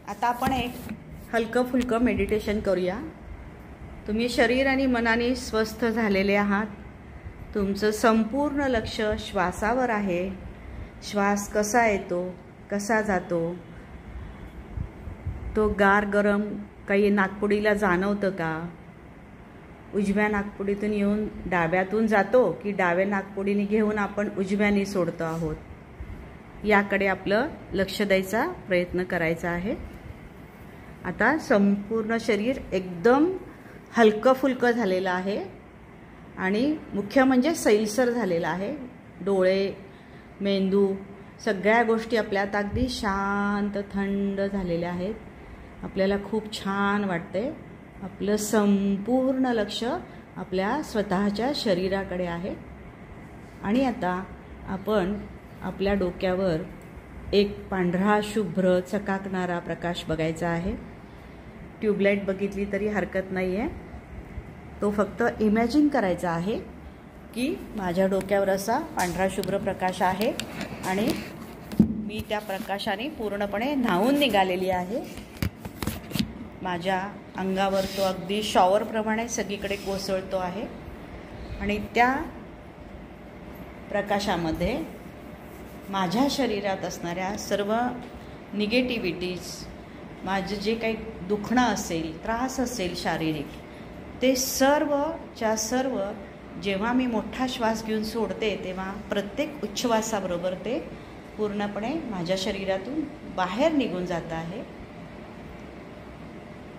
आता आपण एक हलकं फुलकं मेडिटेशन करूया। तुम्ही शरीर आणि मनाने स्वस्थ झालेले आहात। तुमचं संपूर्ण लक्ष श्वासावर आहे। श्वास कसा येतो, कसा जातो, तो गार गरम काही नाकपुडीला जाणवतं का? उजव्या नाकपुडीतून येऊन डाव्यातून जातो की डाव्या नाकपुडीने घेऊन आपण उजव्याने सोडतो आहोत, याकडे आपलं लक्ष द्यायचा प्रयत्न करायचा आहे। आता संपूर्ण शरीर एकदम हलकं फुलकं झालेलं आहे आणि मुख्य म्हणजे सैलसर झालेला आहे। डोळे, मेंदू, सगळ्या गोष्टी आपल्यात अगदी शांत थंड झालेल्या आहेत। आपल्याला खूप छान वाटते। आपलं संपूर्ण लक्ष आपल्या स्वतःच्या शरीराकडे आहे। आणि आता आपण आपल्या डोक्यावर एक पांढरा शुभ्र चकाकणारा प्रकाश बघायचा आहे। ट्यूबलाइट बघितली तरी हरकत नाही आहे। तो फक्त इमॅजिन करायचा आहे की माझ्या डोक्यावर असा पांढरा शुभ्र प्रकाश आहे आणि मी त्या प्रकाशाने पूर्णपणे न्हावून निघालेली आहे। माझ्या अंगावर तो अगदी शॉवरप्रमाणे सगळीकडे कोसळतो आहे आणि त्या प्रकाशामध्ये माझ्या शरीरात असणाऱ्या सर्व निगेटिव्हिटीज, माझं जे काही दुखणं असेल, त्रास असेल शारीरिक, ते सर्वच्या सर्व जेव्हा मी मोठा श्वास घेऊन सोडते तेव्हा प्रत्येक उच्छ्वासाबरोबर ते पूर्णपणे माझ्या शरीरातून बाहेर निघून जात आहे।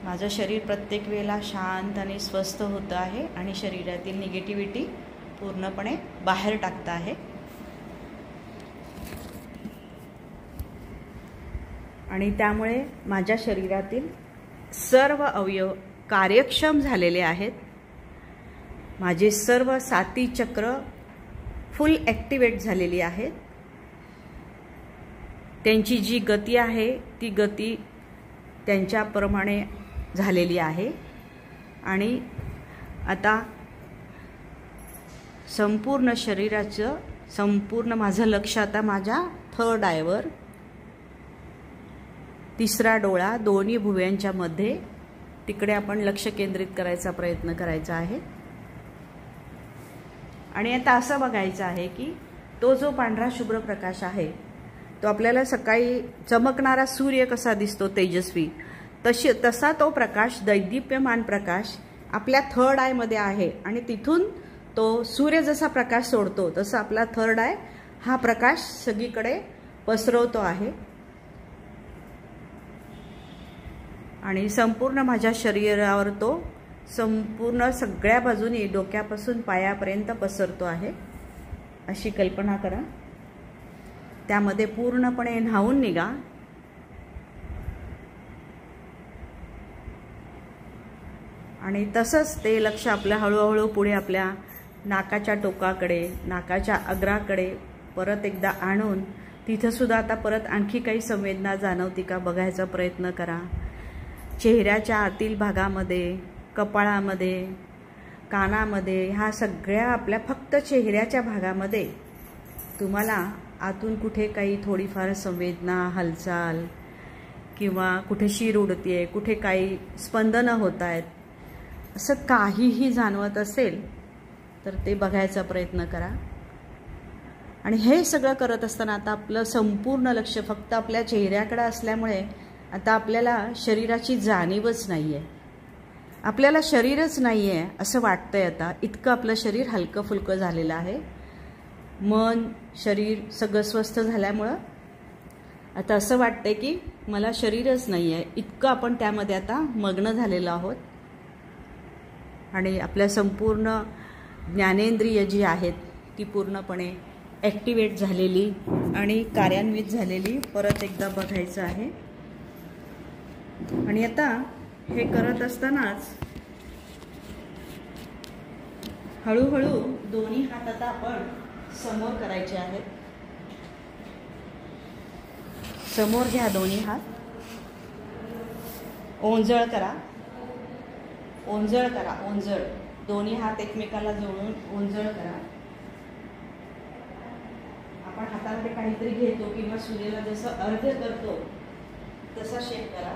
माझं शरीर प्रत्येक वेळेला शांत आणि स्वस्थ होतं आहे आणि शरीरातील निगेटिव्हिटी पूर्णपणे बाहेर टाकत आहे। आणि त्यामुळे माझ्या शरीरातील सर्व अवयव कार्यक्षम झालेले आहेत। माझे सर्व साती चक्र फुल ॲक्टिवेट झालेली आहेत। त्यांची जी गती आहे ती गती त्यांच्याप्रमाणे झालेली आहे। आणि आता संपूर्ण शरीराचं संपूर्ण माझं लक्ष आता माझ्या थर्ड आयवर, तिसरा डोळा, दोन्ही भुवयांच्या मध्ये, तिकडे आपण लक्ष केंद्रित करायचा प्रयत्न करायचा आहे। आणि आता असं बघायचं आहे की तो जो पांढरा शुभ्र प्रकाश आहे तो आपल्याला सकाळी चमकणारा सूर्य कसा दिसतो तेजस्वी, तसा तो प्रकाश, दैदिप्यमान प्रकाश आपल्या थर्ड आयमध्ये आहे। आणि तिथून तो सूर्य जसा प्रकाश सोडतो तसा आपला थर्ड आय हा प्रकाश सगळीकडे पसरवतो आहे। आणि संपूर्ण माझ्या शरीरावर तो संपूर्ण सगळ्या बाजूनी डोक्यापासून पायापर्यंत पसरतो आहे, अशी कल्पना करा। त्यामध्ये पूर्णपणे न्हावून निघा। आणि तसंच ते लक्ष आपलं हळूहळू पुढे आपल्या नाकाच्या टोकाकडे, नाकाच्या अग्राकडे परत एकदा आणून तिथं सुद्धा आता परत आणखी काही संवेदना जाणवती का बघायचा प्रयत्न करा। चेहऱ्याच्या आतील भागामध्ये, कपाळामध्ये, कानामध्ये, ह्या सगळ्या आपल्या फक्त चेहऱ्याच्या भागामध्ये तुम्हाला आतून कुठे काही थोडीफार संवेदना, हालचाल किंवा कुठे शीर उडतीये, कुठे काही स्पंदनं होत आहेत, असं काहीही जाणवत असेल तर ते बघायचा प्रयत्न करा। आणि हे सगळं करत असताना आता आपलं संपूर्ण लक्ष फक्त आपल्या चेहऱ्याकडे असल्यामुळे आता आपल्याला शरीराची जाणीवच नाही आहे। आपल्याला शरीरच नाही आहे असं वाटतंय आता, इतकं आपलं शरीर हलकं फुलकं झालेलं आहे। मन, शरीर सगळं स्वस्थ झाल्यामुळं आता असं वाटतंय की मला शरीरच नाही आहे, इतकं आपण त्यामध्ये आता मग्न झालेलो आहोत। आणि आपल्या संपूर्ण ज्ञानेंद्रिय जी आहेत ती पूर्णपणे ॲक्टिवेट झालेली आणि कार्यान्वित झालेली परत एकदा बघायचं आहे। आणि आता हे करत असतानाच हळूहळू दोन्ही हात आता आपण समोर करायचे आहेत। समोर घ्या दोन्ही हात, ओंजळ करा, ओंजळ करा, ओंजळ। दोन्ही हात एकमेकाला जोडून ओंजळ करा। आपण हातामध्ये काहीतरी घेतो किंवा सूर्याला जसं अर्घ्य करतो तसा शेप करा.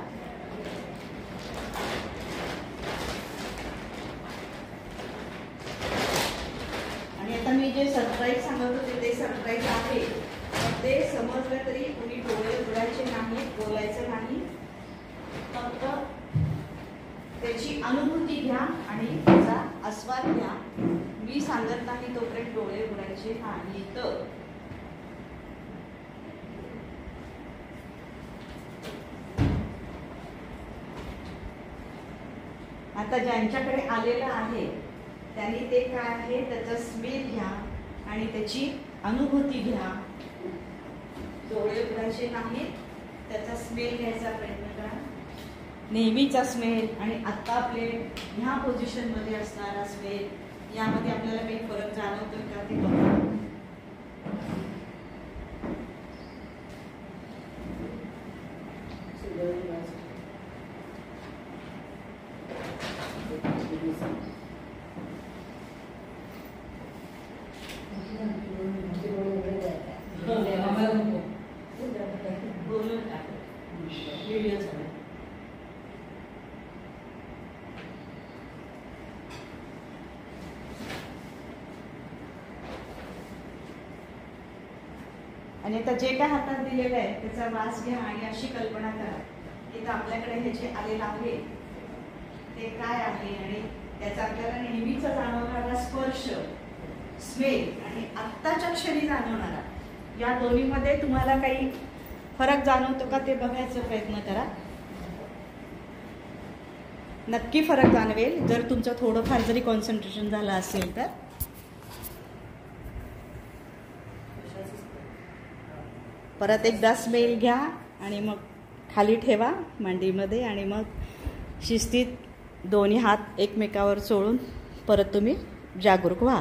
आणि आता मी जे सरप्राईज सांगत होते ते सरप्राईज आहे, ते समजलं तरी कुणी डोळे उघडायचे नाही, बोलायचं नाही, फक्त त्याची अनुभूती घ्या आणि त्याचा आस्वाद घ्या. मी सांगत नाही तोपर्यंत डोळे उघडायचे नाही. तर आता ज्यांच्याकडे आलेलं आहे त्यांनी ते काय आहे त्याचा स्मेल घ्या आणि त्याची अनुभूती घ्या. डोळे उघडायचे नाहीत, त्याचा स्मेल घ्यायचा प्रयत्न करा, नेहमीचा स्मेल आणि आत्ता आपले ह्या पोझिशनमध्ये असणारा स्मेल, यामध्ये आपल्याला काही फरक जाणवतोय का ते बघा. आणि आता जे काय हातात दिलेलं आहे त्याचा वास घ्या आणि अशी कल्पना करा की आपल्याकडे हे जे आलेलं आहे ते काय आहे आणि त्याचा आपल्याला नेहमीचा जाणवणारा स्पर्श, स्मेल आणि आत्ताच्या क्षणी जाणवणारा, या दोन्हीमध्ये तुम्हाला काही फरक जाणवतो का ते बघायचा प्रयत्न करा. नक्की फरक जाणवेल जर तुमचं थोडंफार जरी कॉन्सन्ट्रेशन झालं असेल तर. परत एकदा स्मेल घ्या आणि मग खाली ठेवा मांडीमध्ये आणि मग शिस्तीत दोन्ही हात एकमेकावर चोळून परत तुम्ही जागरूक व्हा.